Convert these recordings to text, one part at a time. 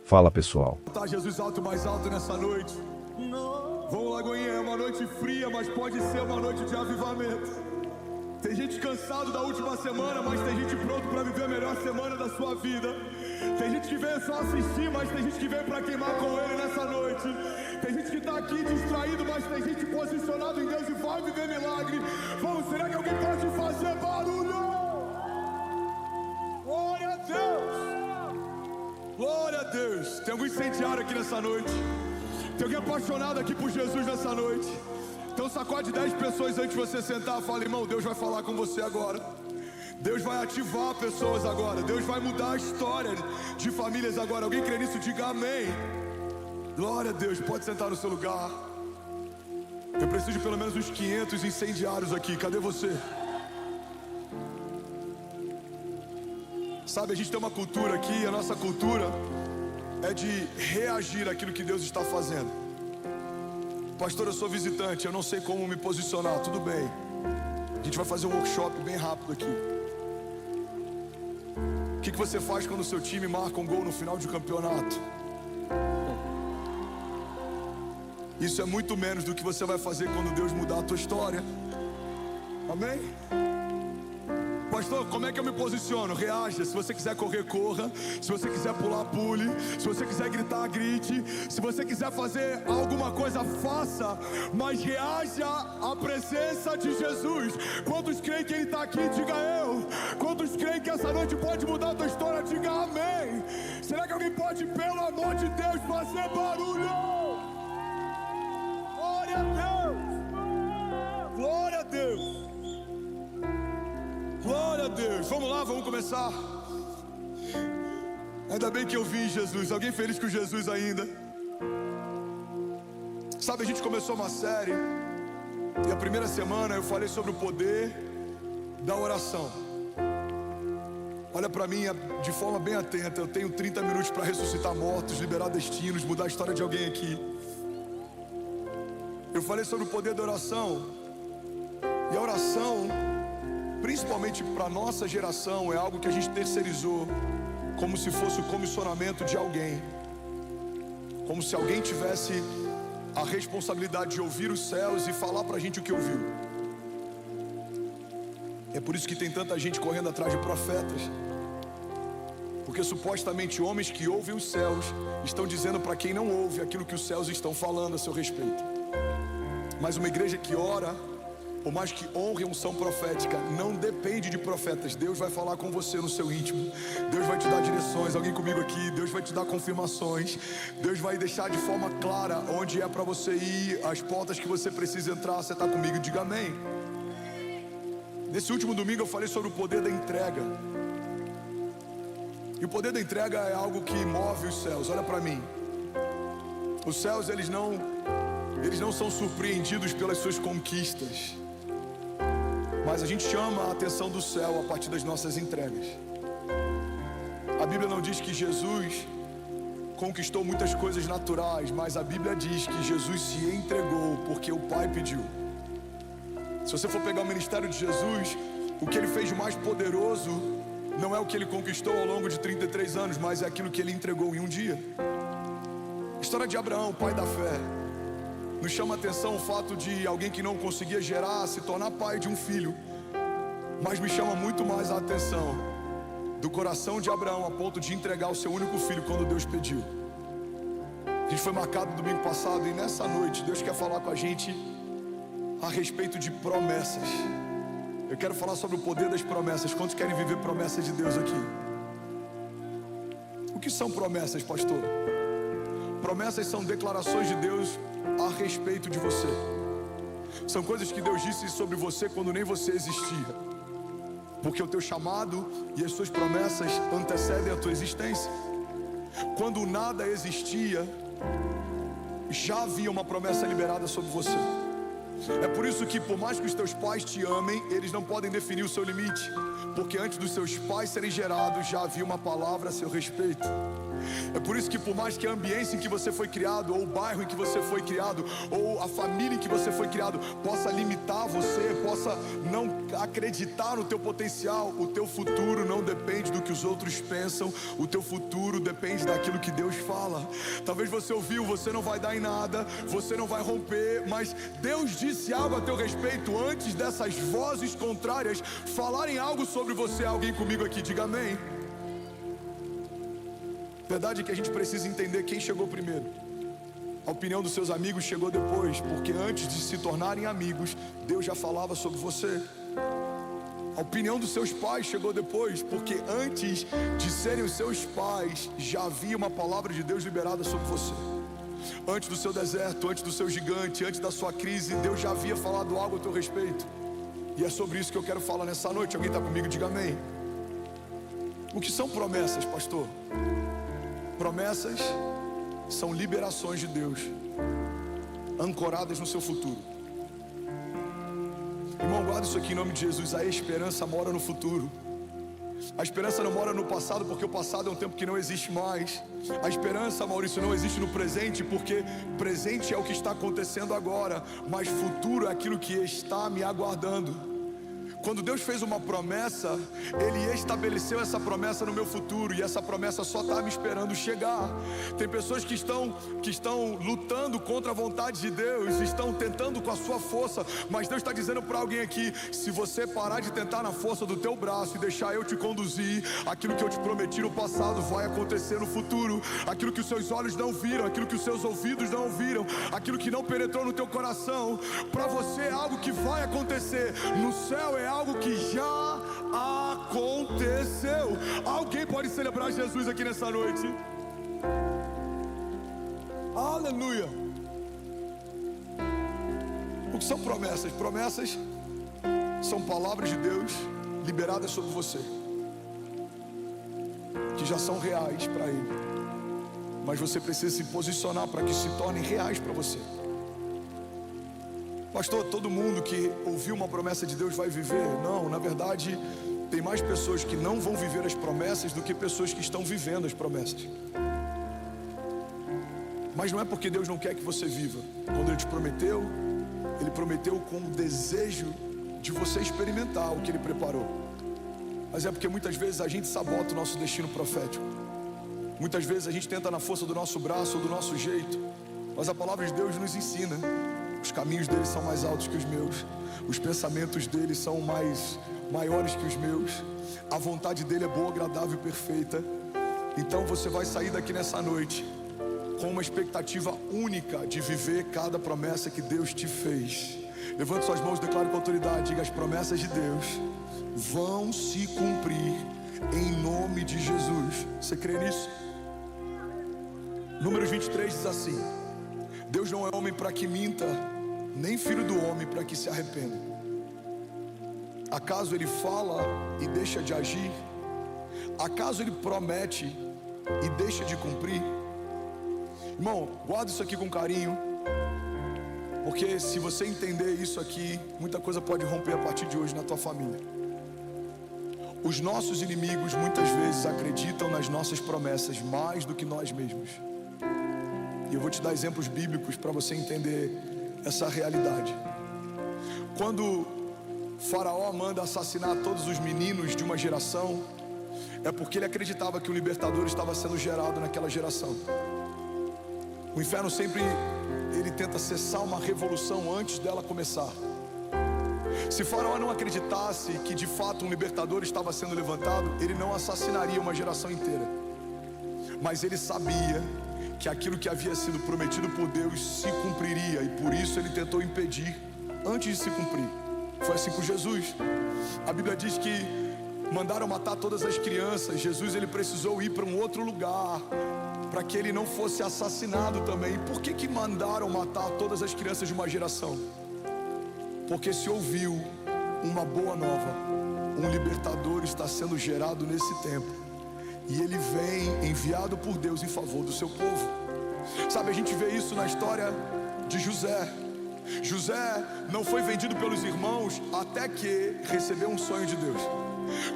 Fala pessoal. Tá Jesus alto, mais alto nessa noite. Vamos, Lagoinha, é uma noite fria, mas pode ser uma noite de avivamento. Tem gente cansado da última semana, mas tem gente pronto para viver a melhor semana da sua vida. Tem gente que veio só assistir, mas tem gente que veio para queimar com ele nessa noite. Tem gente que tá aqui distraído, mas tem gente posicionada em Deus e vai viver milagre. Vamos, será que alguém pode fazer barulho? Glória a Deus! Glória a Deus! Tem algum incendiário aqui nessa noite? Tem alguém apaixonado aqui por Jesus nessa noite? Então sacode 10 pessoas antes de você sentar. Fala, irmão, Deus vai falar com você agora. Deus vai ativar pessoas agora. Deus vai mudar a história de famílias agora. Alguém crê nisso? Diga amém. Glória a Deus. Pode sentar no seu lugar. Eu preciso de pelo menos uns 500 incendiários aqui. Cadê você? Sabe, a gente tem uma cultura aqui. A nossa cultura é de reagir àquilo que Deus está fazendo. Pastor, eu sou visitante, eu não sei como me posicionar. Tudo bem, a gente vai fazer um workshop bem rápido aqui. O que você faz quando o seu time marca um gol no final de um campeonato? Isso é muito menos do que você vai fazer quando Deus mudar a tua história. Amém? Pastor, como é que eu me posiciono? Reaja. Se você quiser correr, corra. Se você quiser pular, pule. Se você quiser gritar, grite. Se você quiser fazer alguma coisa, faça. Mas reaja à presença de Jesus. Quantos creem que Ele está aqui? Diga eu. Quantos creem que essa noite pode mudar a tua história? Diga amém. Será que alguém pode, pelo amor de Deus, fazer barulho? Glória a Deus. Glória a Deus. Glória a Deus, vamos lá, vamos começar. Ainda bem que eu vi Jesus. Alguém feliz com Jesus ainda? Sabe, a gente começou uma série e a primeira semana eu falei sobre o poder da oração. Olha pra mim de forma bem atenta. Eu tenho 30 minutos para ressuscitar mortos, liberar destinos, mudar a história de alguém aqui. Eu falei sobre o poder da oração. E a oração, principalmente para nossa geração, é algo que a gente terceirizou como se fosse o comissionamento de alguém, como se alguém tivesse a responsabilidade de ouvir os céus e falar pra gente o que ouviu. É por isso que tem tanta gente correndo atrás de profetas, porque supostamente homens que ouvem os céus estão dizendo para quem não ouve aquilo que os céus estão falando a seu respeito. Mas uma igreja que ora, por mais que honre a unção profética, não depende de profetas. Deus vai falar com você no seu íntimo. Deus vai te dar direções. Alguém comigo aqui? Deus vai te dar confirmações. Deus vai deixar de forma clara onde é para você ir, as portas que você precisa entrar. Você está comigo? Diga amém. Nesse último domingo eu falei sobre o poder da entrega. E o poder da entrega é algo que move os céus. Olha para mim. Os céus, eles não são surpreendidos pelas suas conquistas, mas a gente chama a atenção do céu a partir das nossas entregas. A Bíblia não diz que Jesus conquistou muitas coisas naturais, mas a Bíblia diz que Jesus se entregou porque o Pai pediu. Se você for pegar o ministério de Jesus, o que Ele fez de mais poderoso não é o que Ele conquistou ao longo de 33 anos, mas é aquilo que Ele entregou em um dia. A história de Abraão, pai da fé, nos chama a atenção o fato de alguém que não conseguia gerar se tornar pai de um filho. Mas me chama muito mais a atenção do coração de Abraão a ponto de entregar o seu único filho quando Deus pediu. A gente foi marcado domingo passado e nessa noite Deus quer falar com a gente a respeito de promessas. Eu quero falar sobre o poder das promessas. Quantos querem viver promessas de Deus aqui? O que são promessas, pastor? Promessas são declarações de Deus a respeito de você. São coisas que Deus disse sobre você quando nem você existia, porque o teu chamado e as suas promessas antecedem a tua existência. Quando nada existia, já havia uma promessa liberada sobre você. É por isso que, por mais que os teus pais te amem, eles não podem definir o seu limite, porque antes dos seus pais serem gerados já havia uma palavra a seu respeito. É por isso que, por mais que a ambiência em que você foi criado, ou o bairro em que você foi criado, ou a família em que você foi criado, possa limitar você, possa não acreditar no teu potencial, o teu futuro não depende do que os outros pensam, o teu futuro depende daquilo que Deus fala. Talvez você ouviu, você não vai dar em nada, você não vai romper, mas Deus disse algo a teu respeito antes dessas vozes contrárias falarem algo sobre você. Alguém comigo aqui, diga amém. Verdade é que a gente precisa entender quem chegou primeiro. A opinião dos seus amigos chegou depois, porque antes de se tornarem amigos, Deus já falava sobre você. A opinião dos seus pais chegou depois, porque antes de serem os seus pais, já havia uma palavra de Deus liberada sobre você. Antes do seu deserto, antes do seu gigante, antes da sua crise, Deus já havia falado algo a teu respeito. E é sobre isso que eu quero falar nessa noite. Alguém está comigo? Diga amém. O que são promessas, pastor? Promessas são liberações de Deus, ancoradas no seu futuro. Irmão, guarda isso aqui em nome de Jesus. A esperança mora no futuro. A esperança não mora no passado, porque o passado é um tempo que não existe mais. A esperança, Maurício, não existe no presente, porque presente é o que está acontecendo agora, mas futuro é aquilo que está me aguardando. Quando Deus fez uma promessa, Ele estabeleceu essa promessa no meu futuro, e essa promessa só está me esperando chegar. Tem pessoas que estão lutando contra a vontade de Deus, estão tentando com a sua força, mas Deus está dizendo para alguém aqui: se você parar de tentar na força do teu braço e deixar eu te conduzir, aquilo que eu te prometi no passado vai acontecer no futuro. Aquilo que os seus olhos não viram, aquilo que os seus ouvidos não ouviram, aquilo que não penetrou no teu coração, para você é algo que vai acontecer. No céu é algo que já aconteceu. Alguém pode celebrar Jesus aqui nessa noite? Aleluia. O que são promessas? Promessas são palavras de Deus liberadas sobre você, que já são reais para Ele, mas você precisa se posicionar para que se tornem reais para você. Pastor, todo mundo que ouviu uma promessa de Deus vai viver? Não, na verdade, tem mais pessoas que não vão viver as promessas do que pessoas que estão vivendo as promessas. Mas não é porque Deus não quer que você viva. Quando Ele te prometeu, Ele prometeu com o desejo de você experimentar o que Ele preparou. Mas é porque muitas vezes a gente sabota o nosso destino profético. Muitas vezes a gente tenta na força do nosso braço ou do nosso jeito, mas a palavra de Deus nos ensina: os caminhos dele são mais altos que os meus, os pensamentos dele são maiores que os meus, a vontade dele é boa, agradável e perfeita. Então você vai sair daqui nessa noite com uma expectativa única de viver cada promessa que Deus te fez. Levante suas mãos, declare com autoridade, diga: as promessas de Deus vão se cumprir em nome de Jesus. Você crê nisso? Números 23 diz assim: Deus não é homem para que minta, nem filho do homem para que se arrependa. Acaso Ele fala e deixa de agir? Acaso Ele promete e deixa de cumprir? Irmão, guarda isso aqui com carinho, porque se você entender isso aqui, muita coisa pode romper a partir de hoje na tua família. Os nossos inimigos muitas vezes acreditam nas nossas promessas mais do que nós mesmos. E eu vou te dar exemplos bíblicos para você entender essa realidade. Quando Faraó manda assassinar todos os meninos de uma geração, é porque ele acreditava que o libertador estava sendo gerado naquela geração. O inferno sempre ele tenta cessar uma revolução antes dela começar. Se Faraó não acreditasse que de fato um libertador estava sendo levantado, ele não assassinaria uma geração inteira. Mas ele sabia que aquilo que havia sido prometido por Deus se cumpriria, e por isso ele tentou impedir antes de se cumprir. Foi assim com Jesus. A Bíblia diz que mandaram matar todas as crianças. Jesus ele precisou ir para um outro lugar para que ele não fosse assassinado também. E por que mandaram matar todas as crianças de uma geração? Porque se ouviu uma boa nova: um libertador está sendo gerado nesse tempo, e ele vem enviado por Deus em favor do seu povo. Sabe, a gente vê isso na história de José. José não foi vendido pelos irmãos até que recebeu um sonho de Deus.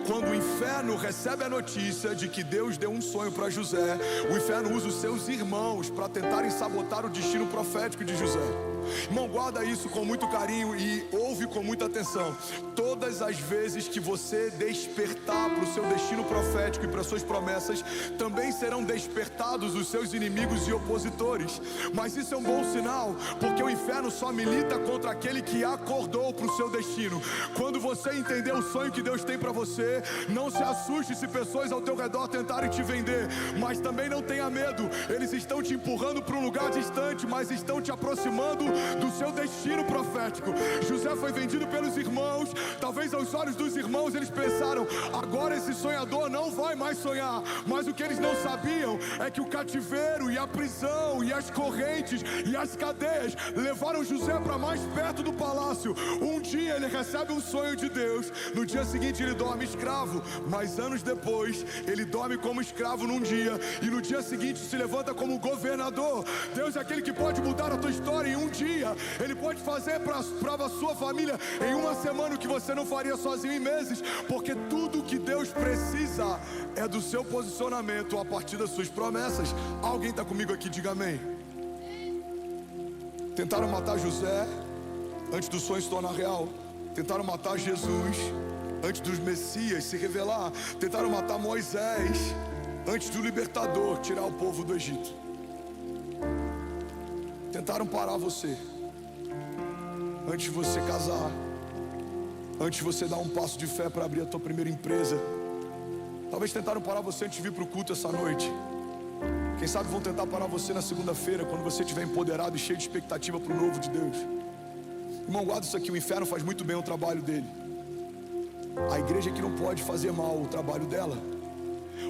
Quando o inferno recebe a notícia de que Deus deu um sonho para José, o inferno usa os seus irmãos para tentarem sabotar o destino profético de José. Irmão, guarda isso com muito carinho e ouve com muita atenção. Todas as vezes que você despertar para o seu destino profético e para suas promessas, também serão despertados os seus inimigos e opositores. Mas isso é um bom sinal, porque o inferno só milita contra aquele que acordou para o seu destino. Quando você entender o sonho que Deus tem para você, não se assuste se pessoas ao teu redor tentarem te vender, mas também não tenha medo. Eles estão te empurrando para um lugar distante, mas estão te aproximando do seu destino profético. José foi vendido pelos irmãos. Talvez aos olhos dos irmãos eles pensaram: agora esse sonhador não vai mais sonhar. Mas o que eles não sabiam é que o cativeiro e a prisão e as correntes e as cadeias levaram José para mais perto do palácio. Um dia ele recebe um sonho de Deus, no dia seguinte ele dorme escravo, mas anos depois ele dorme como escravo num dia, e no dia seguinte se levanta como governador. Deus é aquele que pode mudar a tua história em um dia. Ele pode fazer para a sua família em uma semana o que você não faria sozinho em meses, porque tudo que Deus precisa é do seu posicionamento a partir das suas promessas. Alguém está comigo aqui? Diga amém. Tentaram matar José antes do sonho se tornar real. Tentaram matar Jesus antes dos Messias se revelar. Tentaram matar Moisés antes do libertador tirar o povo do Egito. Tentaram parar você antes de você casar, antes de você dar um passo de fé para abrir a tua primeira empresa. Talvez tentaram parar você antes de vir para o culto essa noite. Quem sabe vão tentar parar você na segunda-feira, quando você estiver empoderado e cheio de expectativa para o novo de Deus. Irmão, guarda isso aqui: o inferno faz muito bem o trabalho dele. A igreja é que não pode fazer mal o trabalho dela.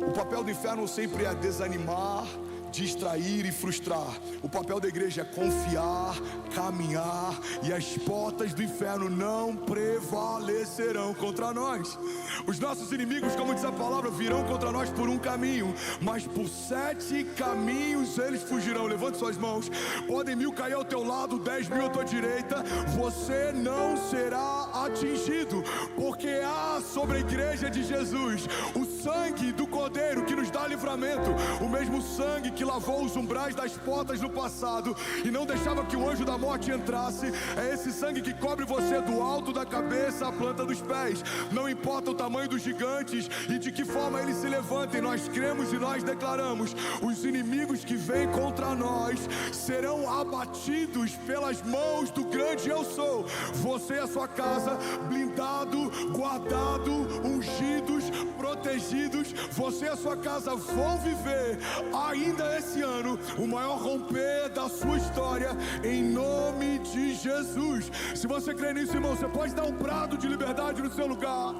O papel do inferno sempre é desanimar, distrair e frustrar. O papel da igreja é confiar, caminhar, e as portas do inferno não prevalecerão contra nós. Os nossos inimigos, como diz a palavra, virão contra nós por um caminho, mas por 7 caminhos eles fugirão. Levante suas mãos. Podem 1000 cair ao teu lado, 10.000 à tua direita, você não será atingido, porque há sobre a igreja de Jesus o sangue do Cordeiro que nos dá livramento. O mesmo sangue que lavou os umbrais das portas no passado e não deixava que o anjo da morte entrasse, é esse sangue que cobre você do alto da cabeça à planta dos pés. Não importa o tamanho dos gigantes e de que forma eles se levantem, nós cremos e nós declaramos: os inimigos que vêm contra nós serão abatidos pelas mãos do grande eu sou. Você e a sua casa, blindado, guardado, ungidos, protegidos. Você e a sua casa vão viver ainda esse ano o maior romper da sua história, em nome de Jesus. Se você crê nisso, irmão, você pode dar um brado de liberdade no seu lugar.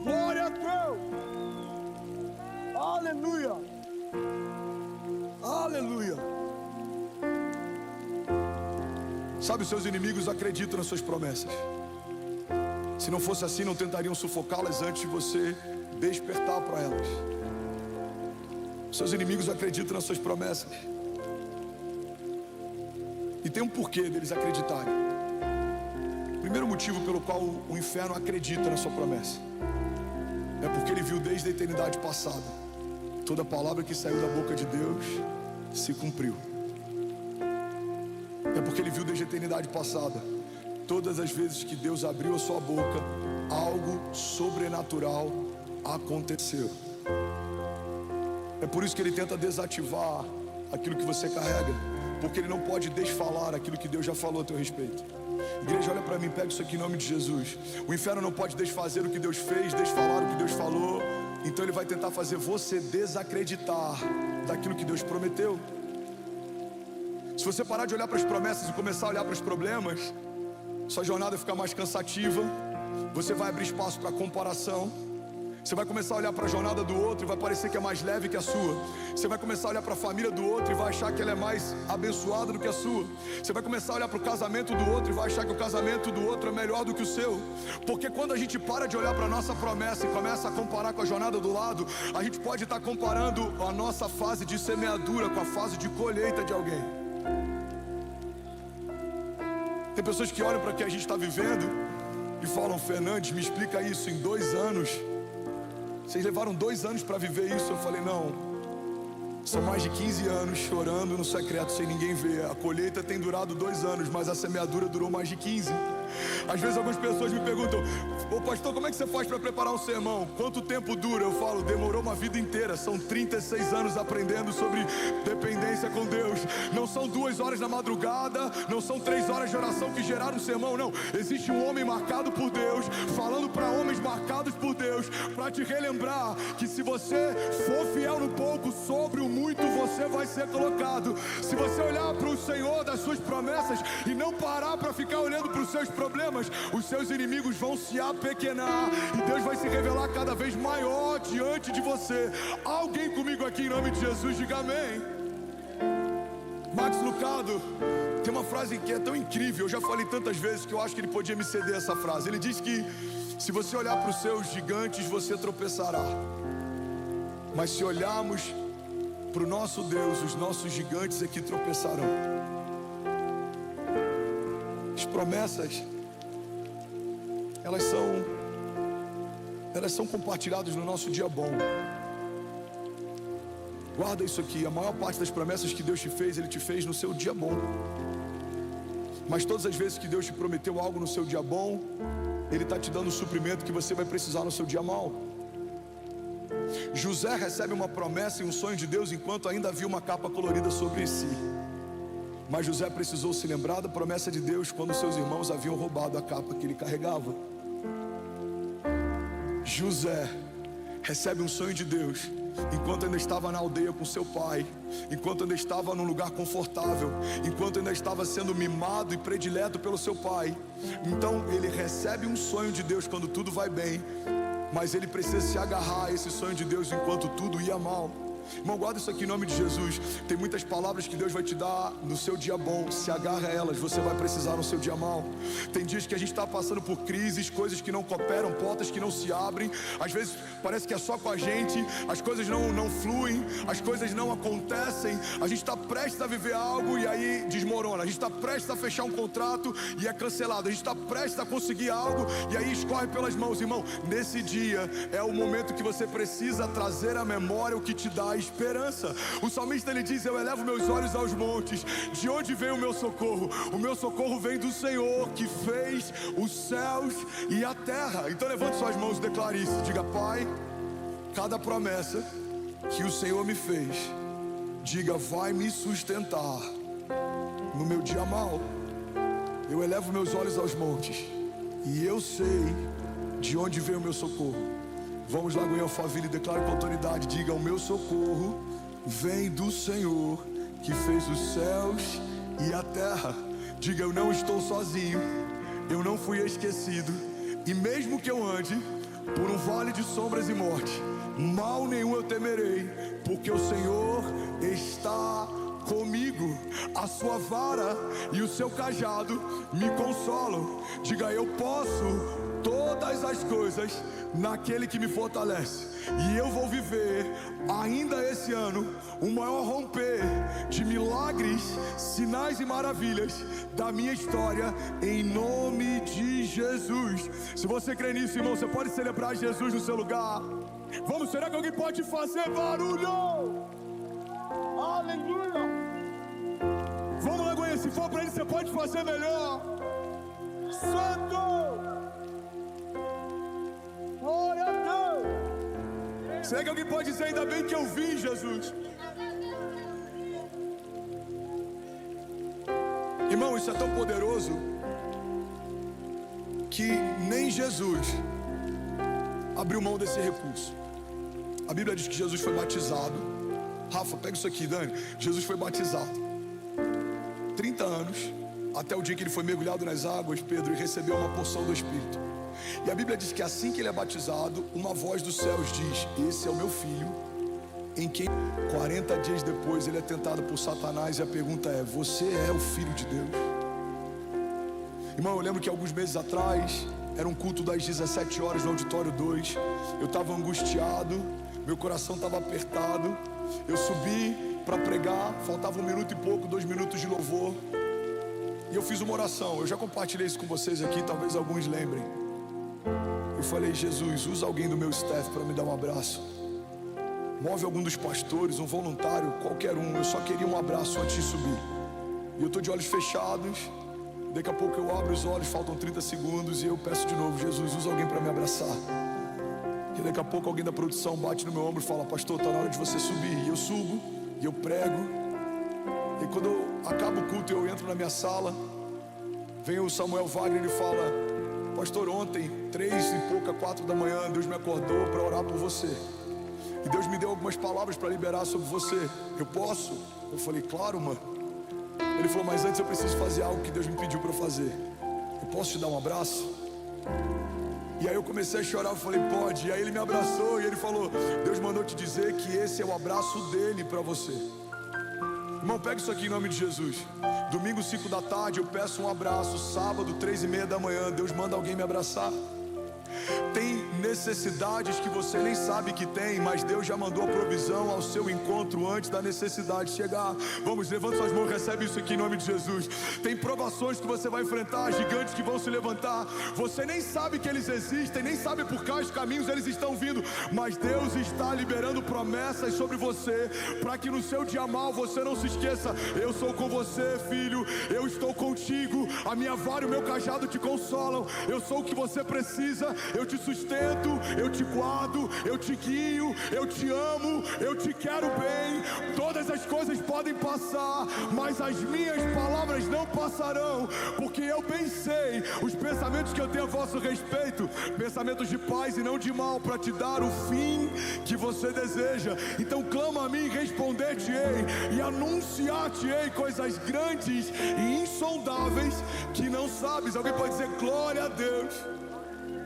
Glória a Deus. Aleluia. Aleluia. Sabe, os seus inimigos acreditam nas suas promessas. Se não fosse assim, não tentariam sufocá-las antes de você despertar para elas. Seus inimigos acreditam nas suas promessas. E tem um porquê deles acreditarem. O primeiro motivo pelo qual o inferno acredita na sua promessa é porque ele viu desde a eternidade passada toda palavra que saiu da boca de Deus se cumpriu. É porque ele viu desde a eternidade passada todas as vezes que Deus abriu a sua boca, algo sobrenatural aconteceu. É por isso que ele tenta desativar aquilo que você carrega, porque ele não pode desfalar aquilo que Deus já falou a teu respeito. Igreja, olha para mim, pega isso aqui em nome de Jesus. O inferno não pode desfazer o que Deus fez, desfalar o que Deus falou. Então ele vai tentar fazer você desacreditar daquilo que Deus prometeu. Se você parar de olhar para as promessas e começar a olhar para os problemas, sua jornada vai ficar mais cansativa. Você vai abrir espaço para comparação. Você vai começar a olhar para a jornada do outro e vai parecer que é mais leve que a sua. Você vai começar a olhar para a família do outro e vai achar que ela é mais abençoada do que a sua. Você vai começar a olhar para o casamento do outro e vai achar que o casamento do outro é melhor do que o seu. Porque quando a gente para de olhar para a nossa promessa e começa a comparar com a jornada do lado, a gente pode estar comparando a nossa fase de semeadura com a fase de colheita de alguém. Tem pessoas que olham para o que a gente está vivendo e falam: Fernandes, me explica isso, em 2 anos, vocês levaram 2 anos para viver isso? Eu falei: não, são mais de 15 anos chorando no secreto sem ninguém ver. A colheita tem durado 2 anos, mas a semeadura durou mais de 15. Às vezes algumas pessoas me perguntam: ô pastor, como é que você faz para preparar um sermão? Quanto tempo dura? Eu falo: demorou uma vida inteira. São 36 anos aprendendo sobre dependência com Deus. Não são 2 horas na madrugada, não são 3 horas de oração que geraram um sermão, não. Existe um homem marcado por Deus, falando para homens marcados por Deus, para te relembrar que se você for fiel no pouco, sobre o muito você vai ser colocado. Se você olhar para o Senhor das suas promessas e não parar para ficar olhando para os seus problemas, os seus inimigos vão se apequenar e Deus vai se revelar cada vez maior diante de você. Alguém comigo aqui em nome de Jesus, diga amém. Max Lucado tem uma frase que é tão incrível, eu já falei tantas vezes que eu acho que ele podia me ceder essa frase. Ele diz que se você olhar para os seus gigantes, você tropeçará, mas se olharmos para o nosso Deus, os nossos gigantes é que tropeçarão. As promessas, elas são compartilhadas no nosso dia bom. Guarda isso aqui: a maior parte das promessas que Deus te fez, Ele te fez no seu dia bom. Mas todas as vezes que Deus te prometeu algo no seu dia bom, Ele está te dando o suprimento que você vai precisar no seu dia mau. José recebe uma promessa e um sonho de Deus enquanto ainda havia uma capa colorida sobre si. Mas José precisou se lembrar da promessa de Deus quando seus irmãos haviam roubado a capa que ele carregava. José recebe um sonho de Deus enquanto ainda estava na aldeia com seu pai, enquanto ainda estava num lugar confortável, enquanto ainda estava sendo mimado e predileto pelo seu pai. Então ele recebe um sonho de Deus quando tudo vai bem, mas ele precisa se agarrar a esse sonho de Deus enquanto tudo ia mal. Irmão, guarda isso aqui em nome de Jesus. Tem muitas palavras que Deus vai te dar no seu dia bom. Se agarra a elas, você vai precisar no seu dia mau. Tem dias que a gente está passando por crises, coisas que não cooperam, portas que não se abrem. Às vezes parece que é só com a gente, as coisas não fluem, as coisas não acontecem. A gente está prestes a viver algo e aí desmorona. A gente está prestes a fechar um contrato e é cancelado. A gente está prestes a conseguir algo e aí escorre pelas mãos. Irmão, nesse dia é o momento que você precisa trazer à memória o que te dá esperança. O salmista, ele diz: eu elevo meus olhos aos montes, de onde vem o meu socorro? O meu socorro vem do Senhor, que fez os céus e a terra. Então levante suas mãos e declare isso. Diga: Pai, cada promessa que o Senhor me fez, diga, vai me sustentar no meu dia mau. Eu elevo meus olhos aos montes e eu sei de onde vem o meu socorro. Vamos lá, Goiânia Alphaville, declare com autoridade. Diga: o meu socorro vem do Senhor, que fez os céus e a terra. Diga: eu não estou sozinho, eu não fui esquecido. E mesmo que eu ande por um vale de sombras e morte, mal nenhum eu temerei, porque o Senhor está comigo. A sua vara e o seu cajado me consolam. Diga: eu posso todas as coisas naquele que me fortalece. E eu vou viver ainda esse ano o maior romper de milagres, sinais e maravilhas da minha história, em nome de Jesus. Se você crê nisso, irmão, você pode celebrar Jesus no seu lugar. Vamos, será que alguém pode fazer barulho? Aleluia! Vamos lá, Goiânia, se for pra ele, você pode fazer melhor. Santo! Glória a Deus! Será que alguém pode dizer: ainda bem que eu vim, Jesus? Irmão, isso é tão poderoso que nem Jesus abriu mão desse recurso. A Bíblia diz que Jesus foi batizado. Rafa, pega isso aqui, Dani. Jesus foi batizado 30 anos, até o dia que ele foi mergulhado nas águas, Pedro, e recebeu uma porção do Espírito. E a Bíblia diz que assim que ele é batizado, uma voz dos céus diz: esse é o meu filho, em quem 40 dias depois ele é tentado por Satanás. E a pergunta é: você é o filho de Deus? Irmão, eu lembro que alguns meses atrás era um culto das 17 horas no Auditório 2. Eu estava angustiado, meu coração estava apertado. Eu subi para pregar, faltava 1 minuto e pouco, 2 minutos de louvor, e eu fiz uma oração. Eu já compartilhei isso com vocês aqui, talvez alguns lembrem. Eu falei, Jesus, usa alguém do meu staff para me dar um abraço. Move algum dos pastores, um voluntário, qualquer um. Eu só queria um abraço antes de subir. E eu estou de olhos fechados. Daqui a pouco eu abro os olhos, faltam 30 segundos e eu peço de novo, Jesus, usa alguém para me abraçar. E daqui a pouco alguém da produção bate no meu ombro e fala, pastor, está na hora de você subir. E eu subo, e eu prego. E quando eu acabo o culto, eu entro na minha sala. Vem o Samuel Wagner e fala, pastor, ontem, 3 e pouca, 4 da manhã, Deus me acordou para orar por você. E Deus me deu algumas palavras para liberar sobre você. Eu posso? Eu falei, claro, mano. Ele falou, mas antes eu preciso fazer algo que Deus me pediu para eu fazer. Eu posso te dar um abraço? E aí eu comecei a chorar, eu falei, pode. E aí ele me abraçou e ele falou, Deus mandou te dizer que esse é o abraço dele para você. Irmão, pega isso aqui em nome de Jesus. Domingo 5 da tarde eu peço um abraço. Sábado 3:30 da manhã Deus manda alguém me abraçar. Tem necessidades que você nem sabe que tem, mas Deus já mandou a provisão ao seu encontro antes da necessidade chegar. Vamos, levanta suas mãos, recebe isso aqui em nome de Jesus. Tem provações que você vai enfrentar, gigantes que vão se levantar. Você nem sabe que eles existem, nem sabe por quais caminhos eles estão vindo, mas Deus está liberando promessas sobre você, para que no seu dia mal você não se esqueça. Eu sou com você, filho, eu estou contigo. A minha vara e o meu cajado te consolam. Eu sou o que você precisa. Eu te sustento, eu te guardo, eu te guio, eu te amo, eu te quero bem. Todas as coisas podem passar, mas as minhas palavras não passarão, porque eu bem sei os pensamentos que eu tenho a vosso respeito, pensamentos de paz e não de mal, para te dar o fim que você deseja. Então clama a mim, responder-te-ei e anunciar-te-ei coisas grandes e insondáveis que não sabes. Alguém pode dizer glória a Deus?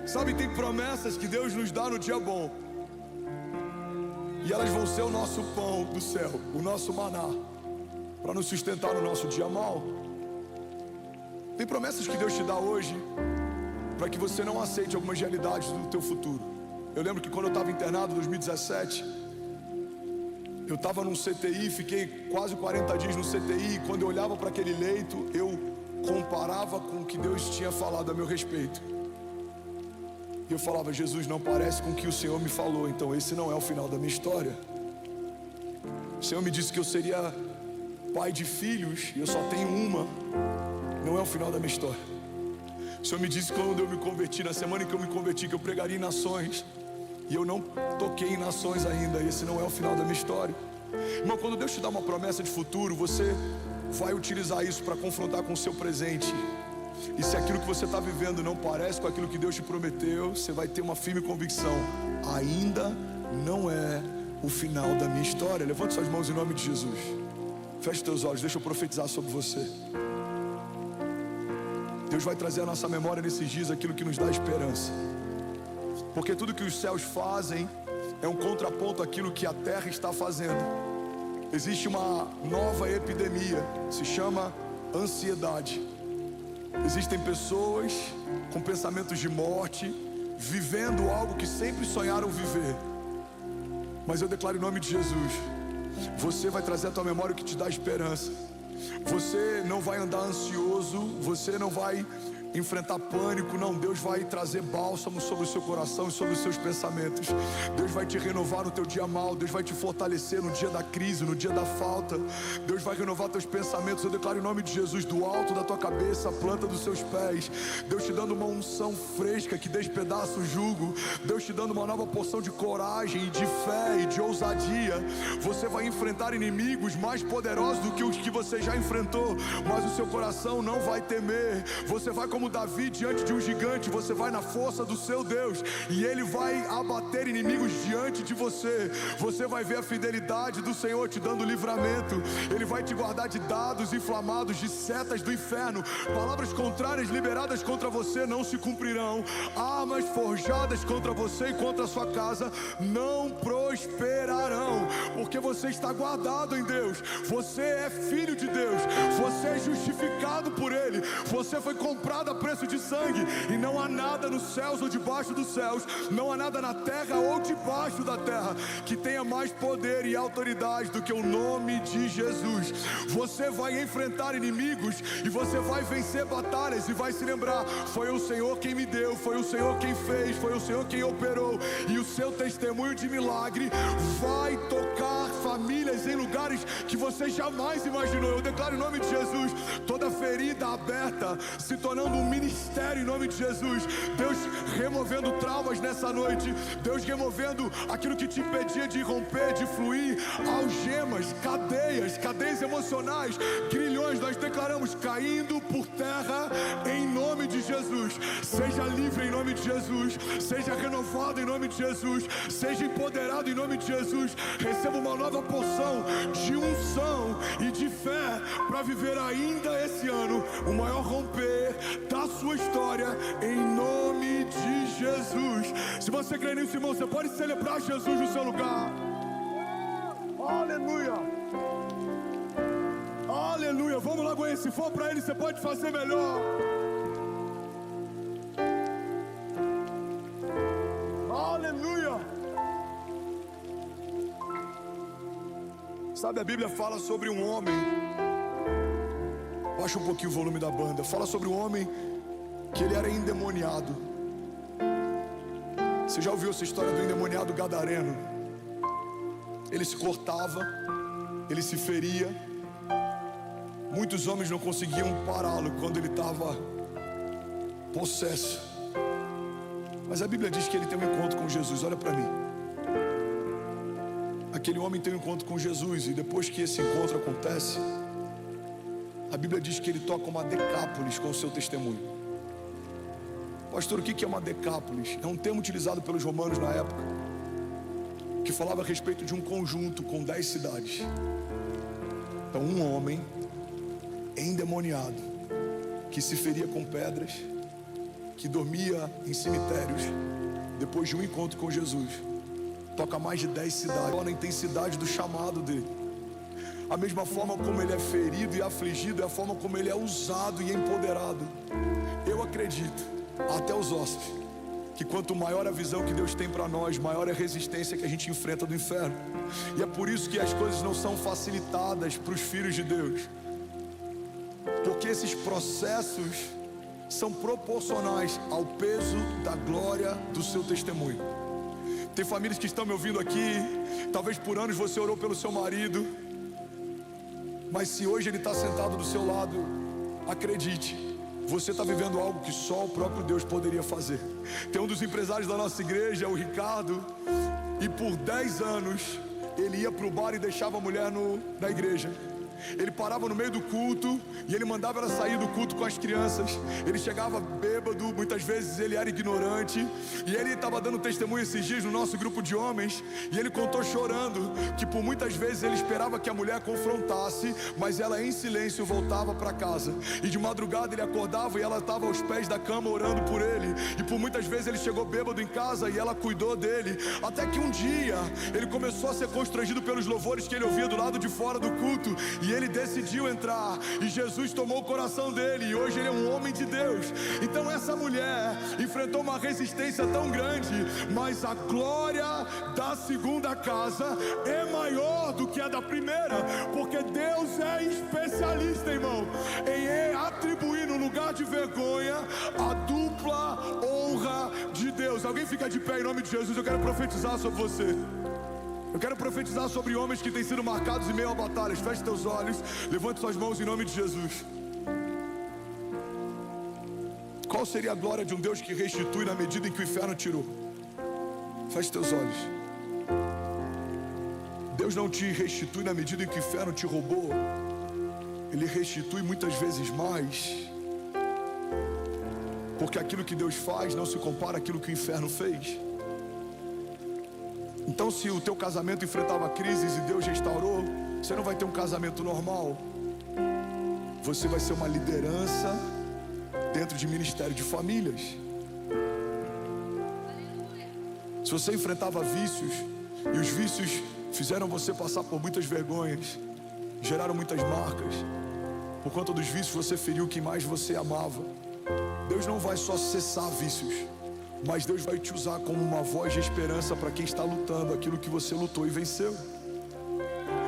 Sabe, tem promessas que Deus nos dá no dia bom, e elas vão ser o nosso pão do céu, o nosso maná, para nos sustentar no nosso dia mal. Tem promessas que Deus te dá hoje, para que você não aceite algumas realidades do teu futuro. Eu lembro que quando eu estava internado em 2017, eu estava num CTI, fiquei quase 40 dias no CTI, e quando eu olhava para aquele leito, eu comparava com o que Deus tinha falado a meu respeito. E eu falava, Jesus, não parece com o que o Senhor me falou, então esse não é o final da minha história. O Senhor me disse que eu seria pai de filhos, e eu só tenho uma. Não é o final da minha história. O Senhor me disse quando eu me converti, na semana em que eu me converti, que eu pregaria em nações, e eu não toquei em nações ainda. Esse não é o final da minha história. Irmão, quando Deus te dá uma promessa de futuro, você vai utilizar isso para confrontar com o seu presente. E se aquilo que você está vivendo não parece com aquilo que Deus te prometeu, você vai ter uma firme convicção, ainda não é o final da minha história. Levante suas mãos em nome de Jesus. Feche teus olhos, deixa eu profetizar sobre você. Deus vai trazer à nossa memória nesses dias aquilo que nos dá esperança, porque tudo que os céus fazem é um contraponto àquilo que a terra está fazendo. Existe uma nova epidemia, se chama ansiedade. Existem pessoas com pensamentos de morte, vivendo algo que sempre sonharam viver. Mas eu declaro em nome de Jesus, você vai trazer à tua memória o que te dá esperança. Você não vai andar ansioso, você não vai enfrentar pânico, não. Deus vai trazer bálsamo sobre o seu coração e sobre os seus pensamentos. Deus vai te renovar no teu dia mal. Deus vai te fortalecer no dia da crise, no dia da falta. Deus vai renovar teus pensamentos. Eu declaro em nome de Jesus, do alto da tua cabeça, a planta dos seus pés, Deus te dando uma unção fresca que despedaça o jugo. Deus te dando uma nova porção de coragem, de fé e de ousadia. Você vai enfrentar inimigos mais poderosos do que os que você já enfrentou, mas o seu coração não vai temer. Você vai como Davi diante de um gigante, você vai na força do seu Deus, e Ele vai abater inimigos diante de você. Você vai ver a fidelidade do Senhor te dando livramento. Ele vai te guardar de dados inflamados, de setas do inferno. Palavras contrárias liberadas contra você não se cumprirão. Armas forjadas contra você e contra a sua casa não prosperarão, porque você está guardado em Deus. Você é filho de Deus, você é justificado por Ele, você foi comprado a preço de sangue, e não há nada nos céus ou debaixo dos céus, não há nada na terra ou debaixo da terra que tenha mais poder e autoridade do que o nome de Jesus. Jesus. Você vai enfrentar inimigos e você vai vencer batalhas e vai se lembrar: foi o Senhor quem me deu, foi o Senhor quem fez, foi o Senhor quem operou. E o seu testemunho de milagre vai tocar famílias em lugares que você jamais imaginou. Eu declaro em nome de Jesus, toda ferida aberta se tornando um ministério em nome de Jesus. Deus removendo traumas nessa noite, Deus removendo aquilo que te impedia de romper, de fluir, algemas, cadeias emocionais, grilhões, nós declaramos caindo por terra em nome de Jesus. Seja livre em nome de Jesus, seja renovado em nome de Jesus, seja empoderado em nome de Jesus. Receba uma nova porção de unção e de fé para viver ainda esse ano o maior romper da sua história em nome de Jesus. Se você crê nisso, irmão, você pode celebrar Jesus no seu lugar. Aleluia, aleluia. Vamos lá, Goiânia, se for para Ele, você pode fazer melhor. Aleluia. Sabe, a Bíblia fala sobre um homem. Baixa um pouquinho o volume da banda. Fala sobre um homem que ele era endemoniado. Você já ouviu essa história do endemoniado gadareno? Ele se cortava, ele se feria. Muitos homens não conseguiam pará-lo quando ele estava possesso. Mas a Bíblia diz que ele tem um encontro com Jesus. Olha para mim. Aquele homem tem um encontro com Jesus, e depois que esse encontro acontece, a Bíblia diz que ele toca uma decápolis com o seu testemunho. Pastor, o que é uma decápolis? É um termo utilizado pelos romanos na época, que falava a respeito de um conjunto com 10 cidades. Então, um homem endemoniado, que se feria com pedras, que dormia em cemitérios, depois de um encontro com Jesus, toca mais de 10 cidades, na intensidade do chamado dele. A mesma forma como ele é ferido e afligido, é a forma como ele é usado e empoderado. Eu acredito, até os ossos, que quanto maior a visão que Deus tem para nós, maior é a resistência que a gente enfrenta do inferno. E é por isso que as coisas não são facilitadas para os filhos de Deus, porque esses processos são proporcionais ao peso da glória do seu testemunho. Tem famílias que estão me ouvindo aqui, talvez por anos você orou pelo seu marido, mas se hoje ele está sentado do seu lado, acredite, você está vivendo algo que só o próprio Deus poderia fazer. Tem um dos empresários da nossa igreja, o Ricardo, e por 10 anos ele ia para o bar e deixava a mulher na igreja. Ele parava no meio do culto e ele mandava ela sair do culto com as crianças. Ele chegava bêbado, muitas vezes ele era ignorante. E ele estava dando testemunho esses dias no nosso grupo de homens. E ele contou chorando que por muitas vezes ele esperava que a mulher confrontasse, mas ela em silêncio voltava para casa. E de madrugada ele acordava e ela estava aos pés da cama orando por ele. E por muitas vezes ele chegou bêbado em casa e ela cuidou dele. Até que um dia ele começou a ser constrangido pelos louvores que ele ouvia do lado de fora do culto. E ele decidiu entrar, e Jesus tomou o coração dele, e hoje ele é um homem de Deus. Então essa mulher enfrentou uma resistência tão grande, mas a glória da segunda casa é maior do que a da primeira, porque Deus é especialista, irmão, em atribuir no lugar de vergonha a dupla honra de Deus. Alguém fica de pé em nome de Jesus. Eu quero profetizar sobre você. Eu quero profetizar sobre homens que têm sido marcados em meio a batalhas. Feche teus olhos, levante suas mãos em nome de Jesus. Qual seria a glória de um Deus que restitui na medida em que o inferno tirou? Feche teus olhos. Deus não te restitui na medida em que o inferno te roubou. Ele restitui muitas vezes mais, porque aquilo que Deus faz não se compara àquilo que o inferno fez. Então, se o teu casamento enfrentava crises e Deus restaurou, você não vai ter um casamento normal. Você vai ser uma liderança dentro de ministério de famílias. Se você enfrentava vícios, e os vícios fizeram você passar por muitas vergonhas, geraram muitas marcas, por conta dos vícios você feriu quem mais você amava. Deus não vai só cessar vícios, mas Deus vai te usar como uma voz de esperança para quem está lutando aquilo que você lutou e venceu.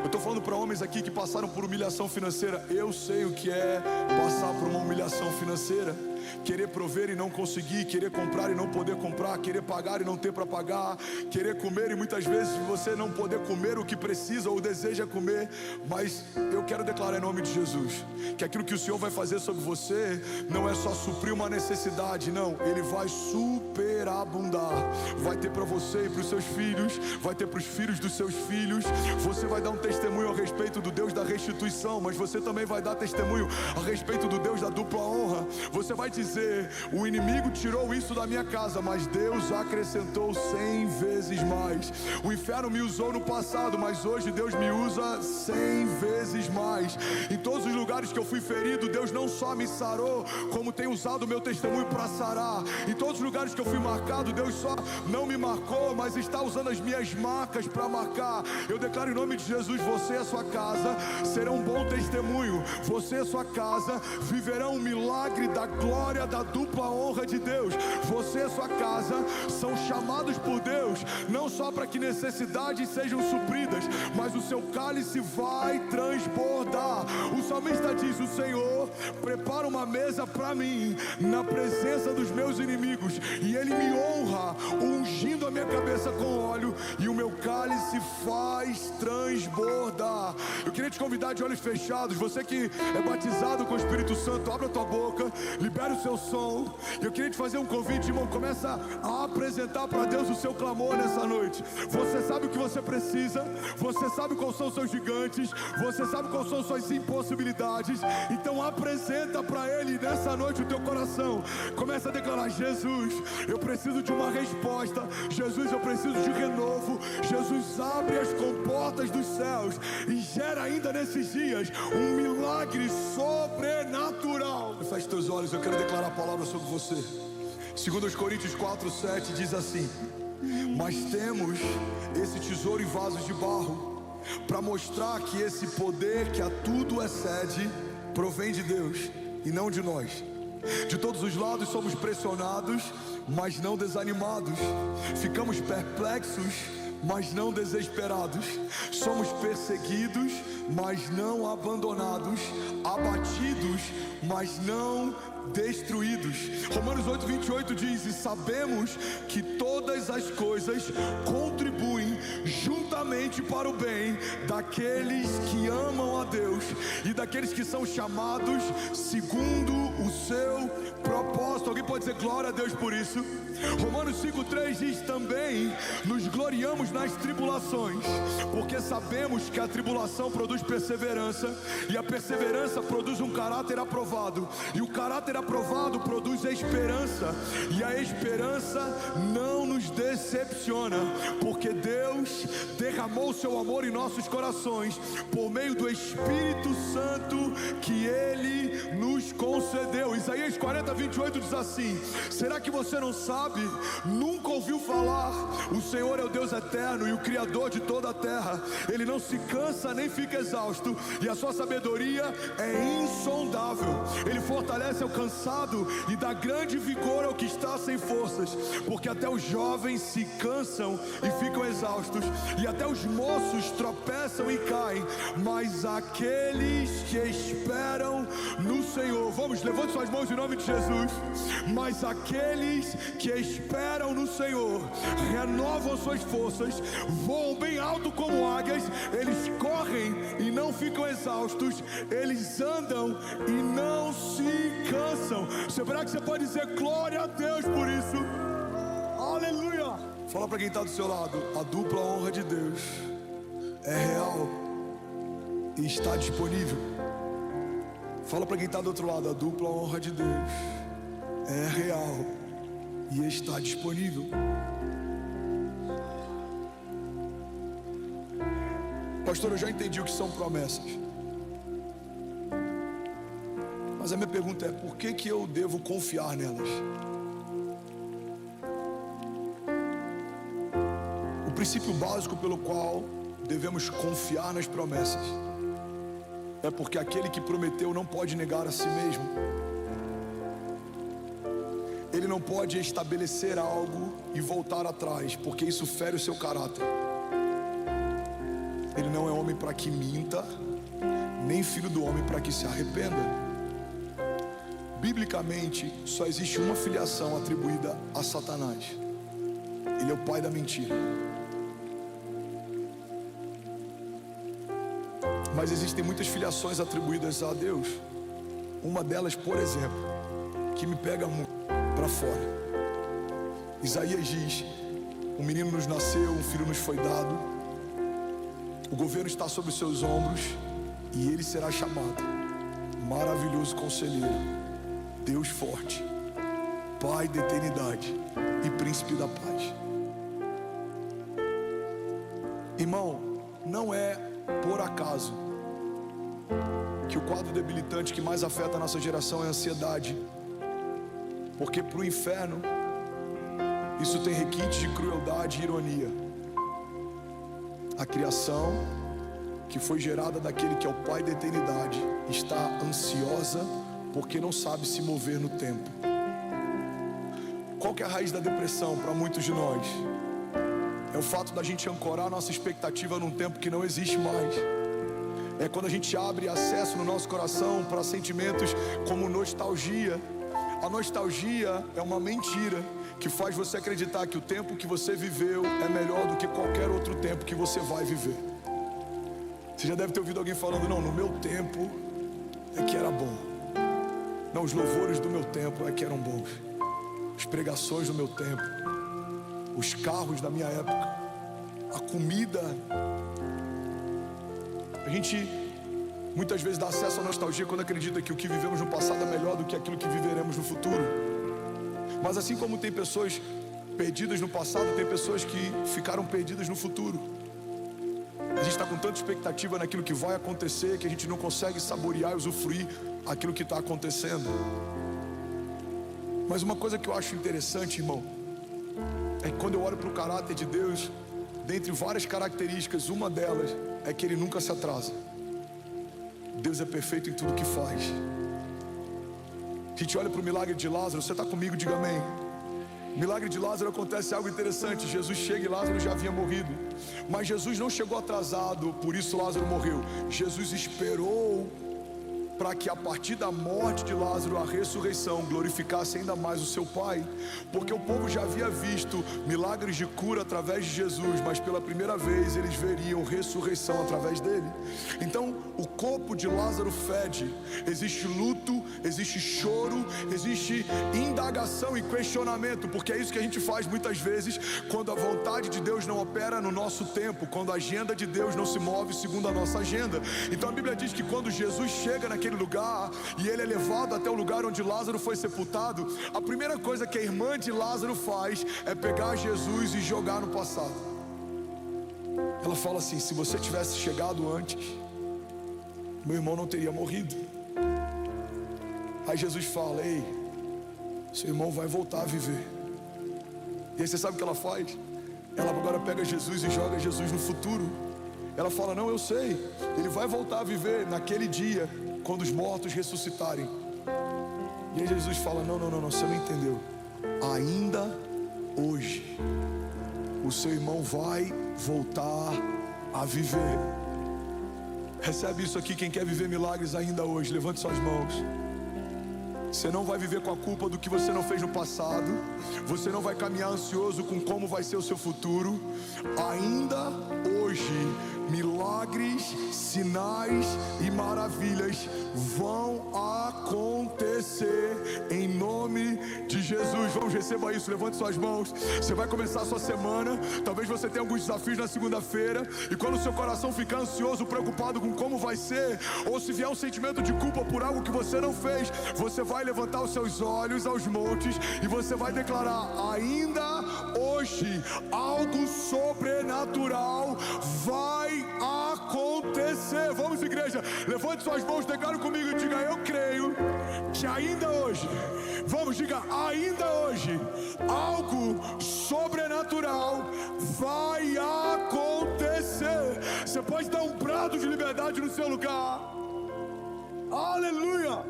Eu estou falando para homens aqui que passaram por humilhação financeira. Eu sei o que é passar por uma humilhação financeira. Querer prover e não conseguir, querer comprar e não poder comprar, querer pagar e não ter para pagar, querer comer e muitas vezes você não poder comer o que precisa ou deseja comer. Mas eu quero declarar em nome de Jesus que aquilo que o Senhor vai fazer sobre você não é só suprir uma necessidade, não, Ele vai superabundar. Vai ter para você e para os seus filhos, vai ter para os filhos dos seus filhos. Você vai dar um testemunho a respeito do Deus da restituição, mas você também vai dar testemunho a respeito do Deus da dupla honra. Você vai dizer: o inimigo tirou isso da minha casa, mas Deus acrescentou 100 vezes mais. O inferno me usou no passado, mas hoje Deus me usa 100 vezes mais. Em todos os lugares que eu fui ferido, Deus não só me sarou, como tem usado o meu testemunho para sarar. Em todos os lugares que eu fui marcado, Deus só não me marcou, mas está usando as minhas marcas para marcar. Eu declaro em nome de Jesus: você e a sua casa serão um bom testemunho. Você e a sua casa viverão um milagre da glória da dupla honra de Deus. Você e a sua casa são chamados por Deus não só para que necessidades sejam supridas, mas o seu cálice vai transbordar. O salmista diz: o Senhor prepara uma mesa para mim na presença dos meus inimigos, e Ele me honra ungindo a minha cabeça com óleo, e o meu cálice faz transbordar. Eu queria te convidar de olhos fechados. Você que é batizado com o Espírito Santo, abra a tua boca, libera o seu som. Eu queria te fazer um convite, irmão. Começa a apresentar para Deus o seu clamor nessa noite. Você sabe o que você precisa, você sabe quais são os seus gigantes, você sabe quais são as suas impossibilidades. Então apresenta para Ele nessa noite o teu coração. Começa a declarar: Jesus, eu preciso de uma resposta. Jesus, eu preciso de renovo. Jesus, abre as comportas dos céus e gera ainda nesses dias um milagre sobrenatural. Feche teus olhos, eu quero declarar a palavra sobre você. 2 Coríntios 4:7 diz assim: mas temos esse tesouro em vasos de barro, para mostrar que esse poder que a tudo excede provém de Deus e não de nós. De todos os lados somos pressionados, mas não desanimados. Ficamos perplexos, mas não desesperados. Somos perseguidos, mas não abandonados. Abatidos, mas não destruídos. Romanos 8:28 diz: e sabemos que todas as coisas contribuem juntamente para o bem daqueles que amam a Deus e daqueles que são chamados segundo o seu propósito. Alguém pode dizer glória a Deus por isso? Romanos 5:3 diz também: nos gloriamos nas tribulações, porque sabemos que a tribulação produz perseverança, e a perseverança produz um caráter aprovado, e o caráter aprovado produz a esperança, e a esperança não nos decepciona, porque Deus derramou o seu amor em nossos corações por meio do Espírito Santo que Ele nos concedeu. Isaías 40:28 diz assim: será que você não sabe? Nunca ouviu falar? O Senhor é o Deus eterno e o Criador de toda a terra. Ele não se cansa nem fica exausto, e a sua sabedoria é insondável. Ele fortalece ao cansado e dá grande vigor ao que está sem forças, porque até os jovens se cansam e ficam exaustos, e até os moços tropeçam e caem, mas aqueles que esperam no Senhor, vamos, levante suas mãos em nome de Jesus. Mas aqueles que esperam no Senhor renovam suas forças, voam bem alto como águias, eles correm e não ficam exaustos, eles andam e não se cansam. Será que você pode dizer glória a Deus por isso? Aleluia! Fala para quem está do seu lado: a dupla honra de Deus é real e está disponível. Fala para quem está do outro lado: a dupla honra de Deus é real e está disponível. Pastor, eu já entendi o que são promessas, mas a minha pergunta é: por que eu devo confiar nelas? O princípio básico pelo qual devemos confiar nas promessas é porque aquele que prometeu não pode negar a si mesmo. Ele não pode estabelecer algo e voltar atrás, porque isso fere o seu caráter. Ele não é homem para para que minta, nem filho do homem para que se arrependa. Biblicamente, só existe uma filiação atribuída a Satanás. Ele é o pai da mentira. Mas existem muitas filiações atribuídas a Deus. Uma delas, por exemplo, que me pega muito para fora. Isaías diz: um menino nos nasceu, um filho nos foi dado, o governo está sobre os seus ombros, e ele será chamado Maravilhoso Conselheiro, Deus Forte, Pai da Eternidade e Príncipe da Paz. Irmão, não é por acaso que o quadro debilitante que mais afeta a nossa geração é a ansiedade, porque para o inferno isso tem requinte de crueldade e ironia. A criação, que foi gerada daquele que é o Pai da eternidade, está ansiosa porque não sabe se mover no tempo. Qual que é a raiz da depressão para muitos de nós? É o fato da gente ancorar nossa expectativa num tempo que não existe mais. É quando a gente abre acesso no nosso coração para sentimentos como nostalgia. A nostalgia é uma mentira que faz você acreditar que o tempo que você viveu é melhor do que qualquer outro tempo que você vai viver. Você já deve ter ouvido alguém falando: não, no meu tempo é que era bom. Não, os louvores do meu tempo é que eram bons. As pregações do meu tempo, os carros da minha época, a comida. A gente muitas vezes dá acesso à nostalgia quando acredita que o que vivemos no passado é melhor do que aquilo que viveremos no futuro. Mas assim como tem pessoas perdidas no passado, tem pessoas que ficaram perdidas no futuro. A gente está com tanta expectativa naquilo que vai acontecer que a gente não consegue saborear e usufruir aquilo que está acontecendo. Mas uma coisa que eu acho interessante, irmão, é que quando eu olho para o caráter de Deus, dentre várias características, uma delas é que Ele nunca se atrasa. Deus é perfeito em tudo que faz. A gente olha para o milagre de Lázaro. Você está comigo? Diga amém. No milagre de Lázaro acontece algo interessante. Jesus chega e Lázaro já havia morrido. Mas Jesus não chegou atrasado, por isso Lázaro morreu. Jesus esperou para que a partir da morte de Lázaro, a ressurreição glorificasse ainda mais o seu Pai. Porque o povo já havia visto milagres de cura através de Jesus, mas pela primeira vez eles veriam ressurreição através dele. Então o corpo de Lázaro fede. Existe luto, existe choro, existe indagação e questionamento, porque é isso que a gente faz muitas vezes quando a vontade de Deus não opera no nosso tempo, quando a agenda de Deus não se move segundo a nossa agenda. Então a Bíblia diz que quando Jesus chega naquele lugar e ele é levado até o lugar onde Lázaro foi sepultado, a primeira coisa que a irmã de Lázaro faz é pegar Jesus e jogar no passado. Ela fala assim: se você tivesse chegado antes, meu irmão não teria morrido. Aí Jesus fala: ei, seu irmão vai voltar a viver. E aí você sabe o que ela faz? Ela agora pega Jesus e joga Jesus no futuro. Ela fala: não, eu sei, ele vai voltar a viver naquele dia, quando os mortos ressuscitarem. E aí Jesus fala: não, você não entendeu. Ainda hoje o seu irmão vai voltar a viver. Recebe isso aqui, quem quer viver milagres ainda hoje, levante suas mãos. Você não vai viver com a culpa do que você não fez no passado. Você não vai caminhar ansioso com como vai ser o seu futuro. Ainda hoje, milagres, sinais e maravilhas vão acontecer em nome de Jesus. Vamos, receba isso, levante suas mãos. Você vai começar a sua semana. Talvez você tenha alguns desafios na segunda-feira, e quando o seu coração ficar ansioso, preocupado com como vai ser, ou se vier um sentimento de culpa por algo que você não fez, você vai levantar os seus olhos aos montes e você vai declarar: ainda hoje algo sobrenatural vai acontecer. Vamos, igreja, levante suas mãos, declare comigo e diga: eu creio que ainda hoje, vamos, diga: ainda hoje algo sobrenatural vai acontecer. Você pode dar um brado de liberdade no seu lugar. Aleluia,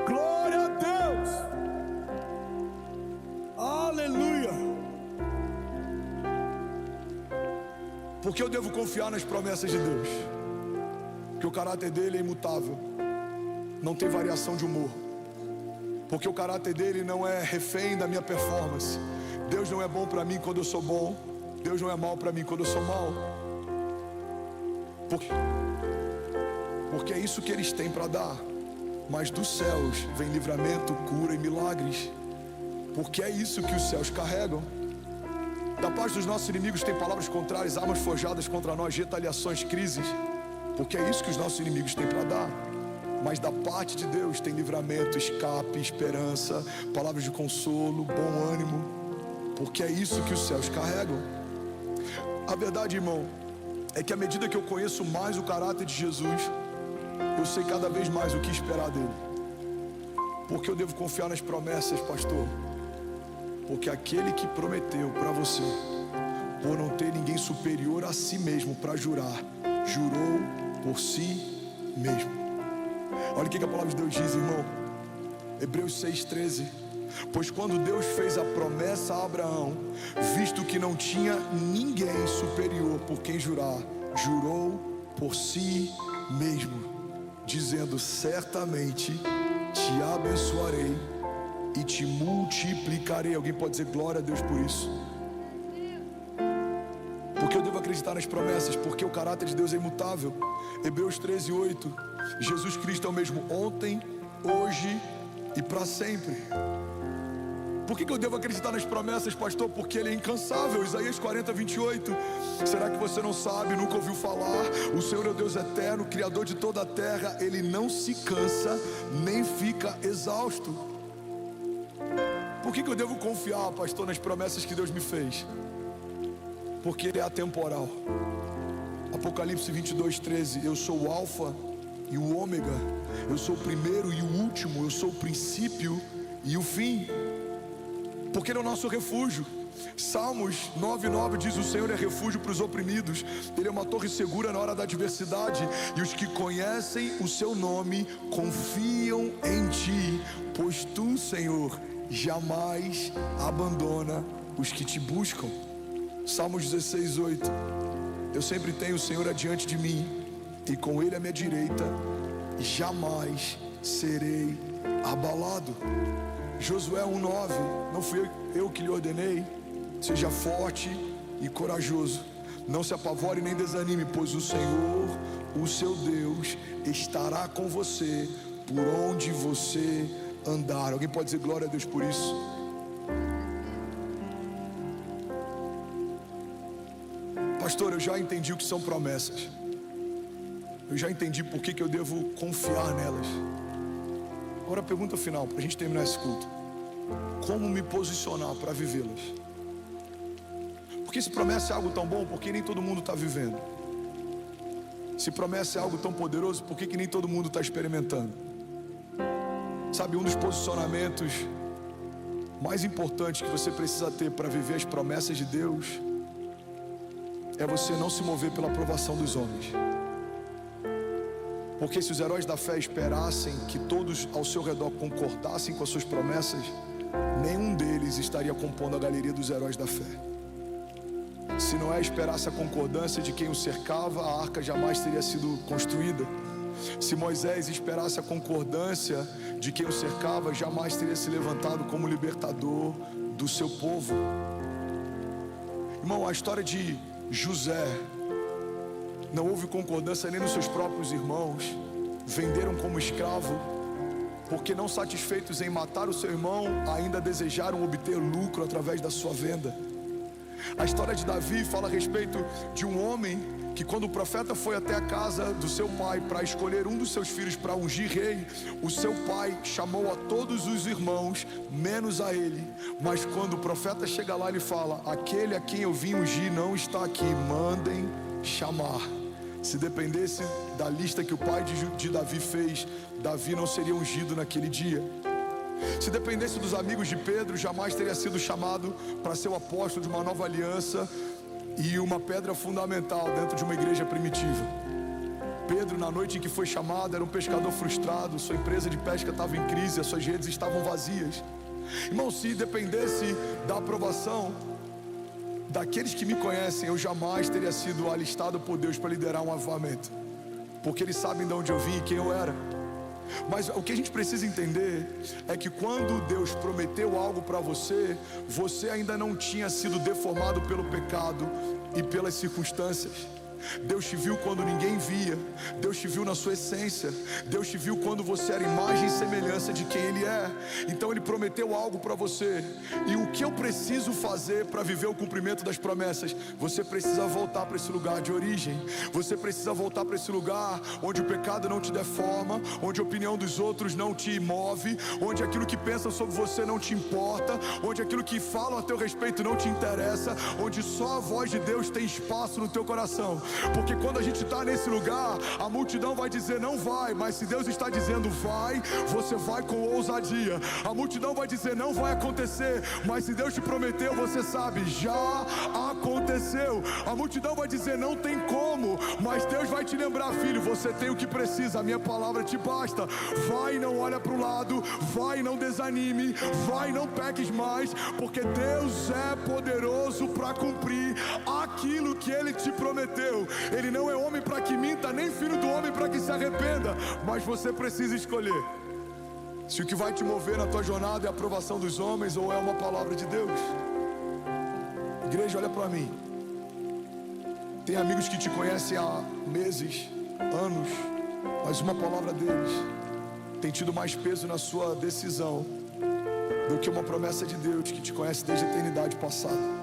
glória a Deus, aleluia. Por que eu devo confiar nas promessas de Deus? Porque o caráter dele é imutável, não tem variação de humor. Porque o caráter dele não é refém da minha performance. Deus não é bom para mim quando eu sou bom, Deus não é mal para mim quando eu sou mal. Porque é isso que eles têm para dar. Mas dos céus vem livramento, cura e milagres. Porque é isso que os céus carregam. Da parte dos nossos inimigos tem palavras contrárias, armas forjadas contra nós, retaliações, crises. Porque é isso que os nossos inimigos têm para dar. Mas da parte de Deus tem livramento, escape, esperança, palavras de consolo, bom ânimo. Porque é isso que os céus carregam. A verdade, irmão, é que à medida que eu conheço mais o caráter de Jesus, eu sei cada vez mais o que esperar dele. Porque eu devo confiar nas promessas, pastor? Porque aquele que prometeu para você, por não ter ninguém superior a si mesmo para jurar, jurou por si mesmo. Olha o que a palavra de Deus diz, irmão. Hebreus 6,13. Pois quando Deus fez a promessa a Abraão, visto que não tinha ninguém superior por quem jurar, jurou por si mesmo, dizendo: certamente te abençoarei e te multiplicarei. Alguém pode dizer glória a Deus por isso? Porque eu devo acreditar nas promessas, porque o caráter de Deus é imutável. Hebreus 13:8. Jesus Cristo é o mesmo ontem, hoje e para sempre. Por que eu devo acreditar nas promessas, pastor? Porque ele é incansável. Isaías 40:28. Será que você não sabe, nunca ouviu falar? O Senhor é o Deus eterno, Criador de toda a terra. Ele não se cansa, nem fica exausto. Por que eu devo confiar, pastor, nas promessas que Deus me fez? Porque ele é atemporal. Apocalipse 22:13. Eu sou o alfa e o ômega. Eu sou o primeiro e o último. Eu sou o princípio e o fim. Porque ele é o nosso refúgio. Salmos 9:9 diz: o Senhor é refúgio para os oprimidos. Ele é uma torre segura na hora da adversidade. E os que conhecem o seu nome confiam em ti, pois tu, Senhor, jamais abandona os que te buscam. Salmos 16:8. Eu sempre tenho o Senhor adiante de mim, e com ele à minha direita jamais serei abalado. Josué 1:9. Não fui eu que lhe ordenei? Seja forte e corajoso, não se apavore nem desanime, pois o Senhor, o seu Deus, estará com você por onde você andar. Alguém pode dizer glória a Deus por isso? Pastor, eu já entendi o que são promessas. Eu já entendi por que eu devo confiar nelas. Agora a pergunta final, para a gente terminar esse culto: como me posicionar para vivê-las? Porque se promessa é algo tão bom, por que nem todo mundo está vivendo? Se promessa é algo tão poderoso, por que nem todo mundo está experimentando? Sabe, um dos posicionamentos mais importantes que você precisa ter para viver as promessas de Deus é você não se mover pela aprovação dos homens. Porque se os heróis da fé esperassem que todos ao seu redor concordassem com as suas promessas, nenhum deles estaria compondo a galeria dos heróis da fé. Se Noé esperasse a concordância de quem o cercava, a arca jamais teria sido construída. Se Moisés esperasse a concordância de quem o cercava, jamais teria se levantado como libertador do seu povo. Irmão, a história de José, não houve concordância nem nos seus próprios irmãos. Venderam como escravo, porque não satisfeitos em matar o seu irmão, ainda desejaram obter lucro através da sua venda. A história de Davi fala a respeito de um homem que, quando o profeta foi até a casa do seu pai para escolher um dos seus filhos para ungir rei, o seu pai chamou a todos os irmãos, menos a ele. Mas quando o profeta chega lá, ele fala: aquele a quem eu vim ungir não está aqui, mandem chamar. Se dependesse da lista que o pai de Davi fez, Davi não seria ungido naquele dia. Se dependesse dos amigos de Pedro, jamais teria sido chamado para ser o apóstolo de uma nova aliança e uma pedra fundamental dentro de uma igreja primitiva. Pedro, na noite em que foi chamado, era um pescador frustrado. Sua empresa de pesca estava em crise, as suas redes estavam vazias. Irmão, se dependesse da aprovação daqueles que me conhecem, eu jamais teria sido alistado por Deus para liderar um avivamento, porque eles sabem de onde eu vim e quem eu era. Mas o que a gente precisa entender é que quando Deus prometeu algo para você, você ainda não tinha sido deformado pelo pecado e pelas circunstâncias. Deus te viu quando ninguém via. Deus te viu na sua essência. Deus te viu quando você era imagem e semelhança de quem Ele é. Então Ele prometeu algo para você. E o que eu preciso fazer para viver o cumprimento das promessas? Você precisa voltar para esse lugar de origem. Você precisa voltar para esse lugar onde o pecado não te deforma, onde a opinião dos outros não te move, onde aquilo que pensam sobre você não te importa, onde aquilo que falam a teu respeito não te interessa, onde só a voz de Deus tem espaço no teu coração. Porque quando a gente está nesse lugar, a multidão vai dizer não vai, mas se Deus está dizendo vai, você vai com ousadia. A multidão vai dizer não vai acontecer, mas se Deus te prometeu, você sabe, já aconteceu. A multidão vai dizer não tem como, mas Deus vai te lembrar, filho, você tem o que precisa, a minha palavra te basta. Vai, não olha para o lado, vai, não desanime, vai, não peques mais, porque Deus é poderoso para cumprir aquilo que Ele te prometeu. Ele não é homem para que minta, nem filho do homem para que se arrependa. Mas você precisa escolher se o que vai te mover na tua jornada é a aprovação dos homens ou é uma palavra de Deus. Igreja, olha para mim. Tem amigos que te conhecem há meses, anos, mas uma palavra deles tem tido mais peso na sua decisão do que uma promessa de Deus que te conhece desde a eternidade passada.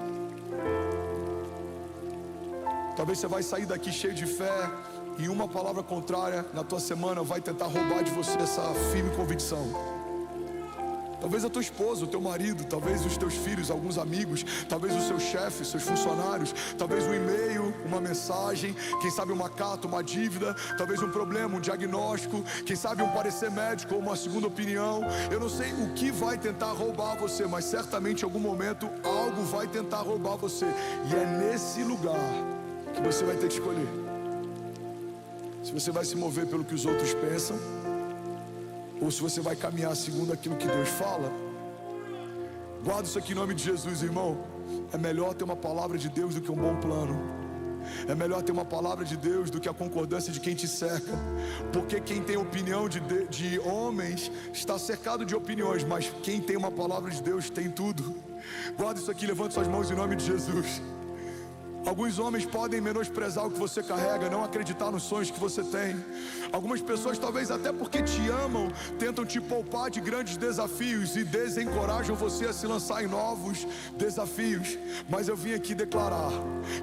Talvez você vai sair daqui cheio de fé e uma palavra contrária na tua semana vai tentar roubar de você essa firme convicção. Talvez a tua esposa, o teu marido, talvez os teus filhos, alguns amigos, talvez o seu chefe, seus funcionários, talvez um e-mail, uma mensagem, quem sabe uma carta, uma dívida, talvez um problema, um diagnóstico, quem sabe um parecer médico ou uma segunda opinião. Eu não sei o que vai tentar roubar você, mas certamente em algum momento algo vai tentar roubar você. E é nesse lugar que você vai ter que escolher se você vai se mover pelo que os outros pensam ou se você vai caminhar segundo aquilo que Deus fala. Guarda isso aqui em nome de Jesus, irmão. É melhor ter uma palavra de Deus do que um bom plano. É melhor ter uma palavra de Deus do que a concordância de quem te cerca. Porque quem tem opinião de homens está cercado de opiniões, mas quem tem uma palavra de Deus tem tudo. Guarda isso aqui, levante suas mãos em nome de Jesus. Alguns homens podem menosprezar o que você carrega, não acreditar nos sonhos que você tem. Algumas pessoas, talvez até porque te amam, tentam te poupar de grandes desafios e desencorajam você a se lançar em novos desafios. Mas eu vim aqui declarar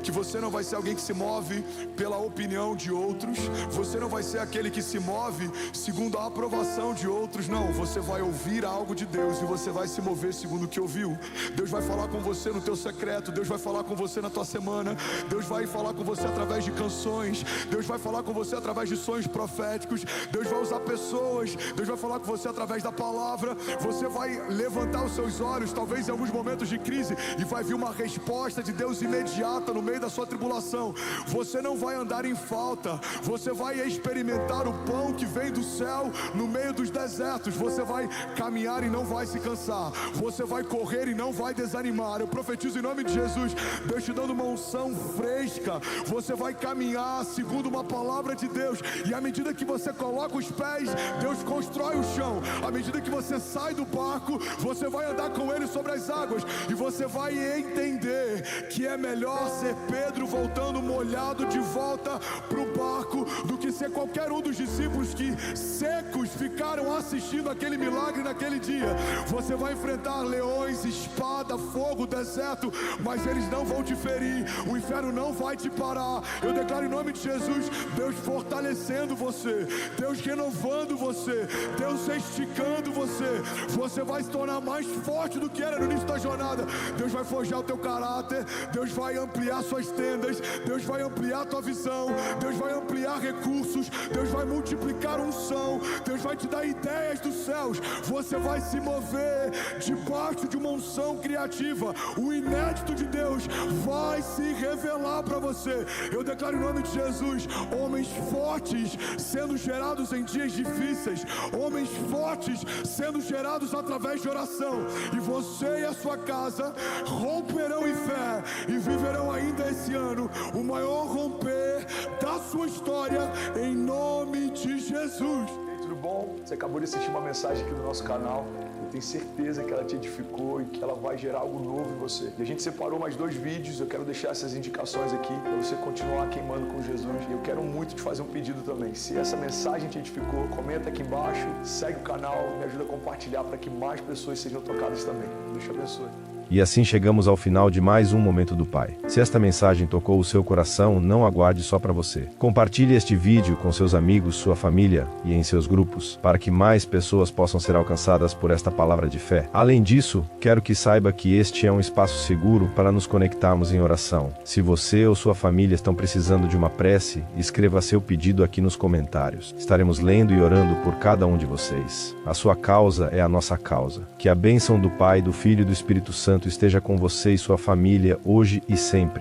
que você não vai ser alguém que se move pela opinião de outros. Você não vai ser aquele que se move segundo a aprovação de outros. Não, você vai ouvir algo de Deus e você vai se mover segundo o que ouviu. Deus vai falar com você no teu secreto. Deus vai falar com você na tua semana. Deus vai falar com você através de canções. Deus vai falar com você através de sonhos proféticos. Deus vai usar pessoas. Deus vai falar com você através da palavra. Você vai levantar os seus olhos, talvez em alguns momentos de crise, e vai vir uma resposta de Deus imediata no meio da sua tribulação. Você não vai andar em falta. Você vai experimentar o pão que vem do céu no meio dos desertos. Você vai caminhar e não vai se cansar. Você vai correr e não vai desanimar. Eu profetizo em nome de Jesus, Deus te dando uma unção fresca. Você vai caminhar segundo uma palavra de Deus, e à medida que você coloca os pés, Deus constrói o chão. À medida que você sai do barco, você vai andar com Ele sobre as águas, e você vai entender que é melhor ser Pedro voltando molhado de volta para o barco do que ser qualquer um dos discípulos que secos ficaram assistindo aquele milagre naquele dia. Você vai enfrentar leões, espada, fogo, deserto, mas eles não vão te ferir. O inferno não vai te parar. Eu declaro em nome de Jesus, Deus fortalecendo você, Deus renovando você, Deus esticando você. Você vai se tornar mais forte do que era no início da jornada. Deus vai forjar o teu caráter. Deus vai ampliar suas tendas. Deus vai ampliar a tua visão. Deus vai ampliar recursos. Deus vai multiplicar unção. unção, Deus vai te dar ideias dos céus. Você vai se mover debaixo de uma unção criativa. O inédito de Deus vai se revelar para você. Eu declaro em nome de Jesus, homens fortes sendo gerados em dias difíceis, homens fortes sendo gerados através de oração. E você e a sua casa romperão em fé e viverão ainda esse ano o maior romper da sua história, em nome de Jesus. Tudo bom? Você acabou de assistir uma mensagem aqui no nosso canal. Eu tenho certeza que ela te edificou e que ela vai gerar algo novo em você. E a gente separou mais 2 vídeos. Eu quero deixar essas indicações aqui para você continuar queimando com Jesus. E eu quero muito te fazer um pedido também. Se essa mensagem te edificou, comenta aqui embaixo, segue o canal, me ajuda a compartilhar para que mais pessoas sejam tocadas também. Deus te abençoe. E assim chegamos ao final de mais um Momento do Pai. Se esta mensagem tocou o seu coração, não aguarde só para você. Compartilhe este vídeo com seus amigos, sua família e em seus grupos, para que mais pessoas possam ser alcançadas por esta palavra de fé. Além disso, quero que saiba que este é um espaço seguro para nos conectarmos em oração. Se você ou sua família estão precisando de uma prece, escreva seu pedido aqui nos comentários. Estaremos lendo e orando por cada um de vocês. A sua causa é a nossa causa. Que a bênção do Pai, do Filho e do Espírito Santo esteja com você e sua família hoje e sempre.